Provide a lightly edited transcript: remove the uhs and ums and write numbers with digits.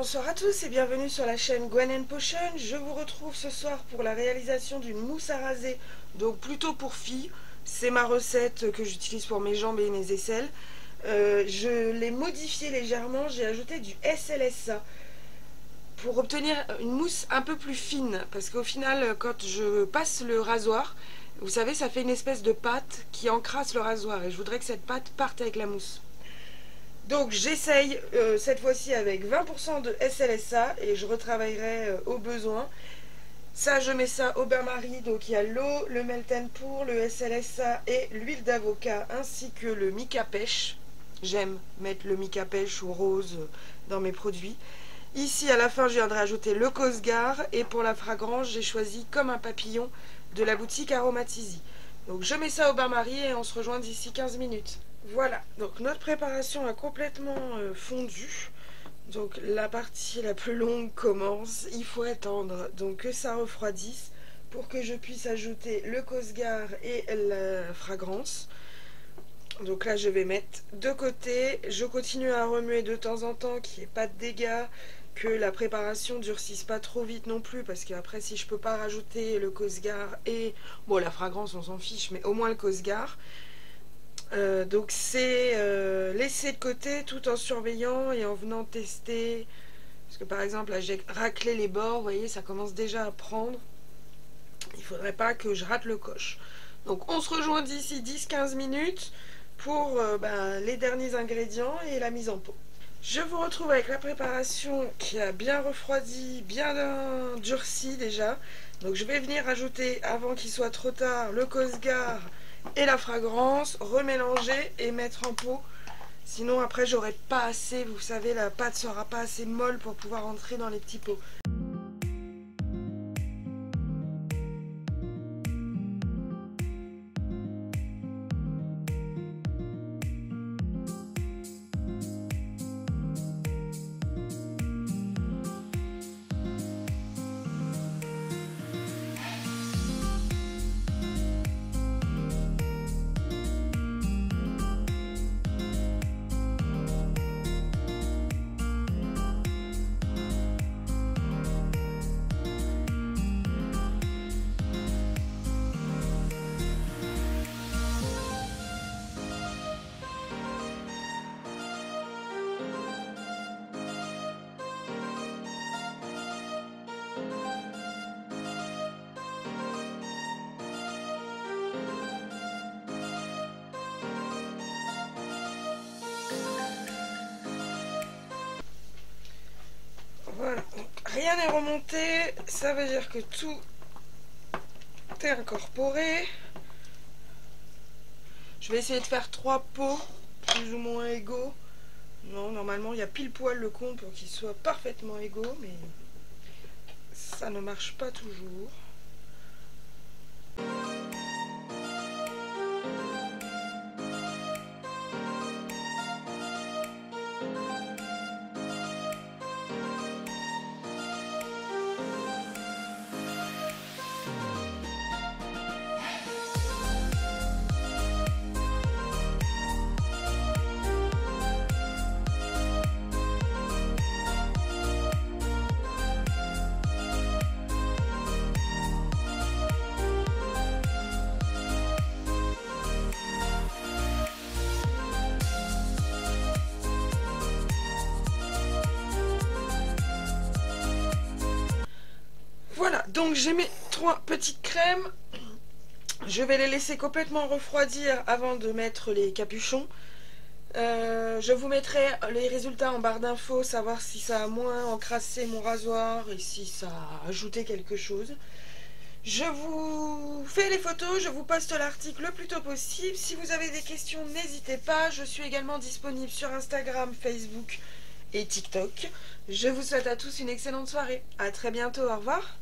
bonsoir à tous et bienvenue sur la chaîne Gwen & Potion. Je vous retrouve ce soir pour la réalisation d'une mousse à raser, donc plutôt pour filles. C'est ma recette que j'utilise pour mes jambes et mes aisselles. Je l'ai modifiée légèrement, j'ai ajouté du SLSA pour obtenir une mousse un peu plus fine. Parce qu'au final, quand je passe le rasoir, vous savez, ça fait une espèce de pâte qui encrasse le rasoir et je voudrais que cette pâte parte avec la mousse. Donc j'essaye cette fois-ci avec 20% de SLSA et je retravaillerai au besoin. Ça, je mets ça au bain-marie, donc il y a l'eau, le Melten pour, le SLSA et l'huile d'avocat ainsi que le mica pêche. J'aime mettre le mica pêche ou rose dans mes produits. Ici à la fin je viendrai ajouter le Cosgar et pour la fragrance j'ai choisi Comme un papillon de la boutique Aromatisi. Donc je mets ça au bain-marie et on se rejoint d'ici 15 minutes. Voilà, donc notre préparation a complètement fondu. Donc la partie la plus longue commence. Il faut attendre donc que ça refroidisse pour que je puisse ajouter le Cosgar et la fragrance. Donc là je vais mettre de côté. Je continue à remuer de temps en temps, qu'il n'y ait pas de dégâts, que la préparation durcisse pas trop vite non plus, parce qu'après si je peux pas rajouter le Cosgar et bon la fragrance on s'en fiche, mais au moins le Cosgar. Donc c'est laisser de côté tout en surveillant et en venant tester. Parce que par exemple là j'ai raclé les bords, vous voyez ça commence déjà à prendre. Il ne faudrait pas que je rate le coche. Donc on se rejoint d'ici 10-15 minutes pour les derniers ingrédients et la mise en pot. Je vous retrouve avec la préparation qui a bien refroidi, bien durci déjà. Donc je vais venir ajouter avant qu'il soit trop tard le Cosgar et la fragrance, remélanger et mettre en pot. Sinon après j'aurai pas assez, vous savez, la pâte sera pas assez molle pour pouvoir entrer dans les petits pots. Voilà, donc rien n'est remonté, ça veut dire que tout est incorporé. Je vais essayer de faire 3 pots plus ou moins égaux. Non, normalement il y a pile poil le compte pour qu'ils soient parfaitement égaux, mais ça ne marche pas toujours. Voilà, donc j'ai mes 3 petites crèmes. Je vais les laisser complètement refroidir avant de mettre les capuchons. Je vous mettrai les résultats en barre d'infos, savoir si ça a moins encrassé mon rasoir et si ça a ajouté quelque chose. Je vous fais les photos, je vous poste l'article le plus tôt possible. Si vous avez des questions, n'hésitez pas. Je suis également disponible sur Instagram, Facebook et TikTok. Je vous souhaite à tous une excellente soirée. À très bientôt, au revoir.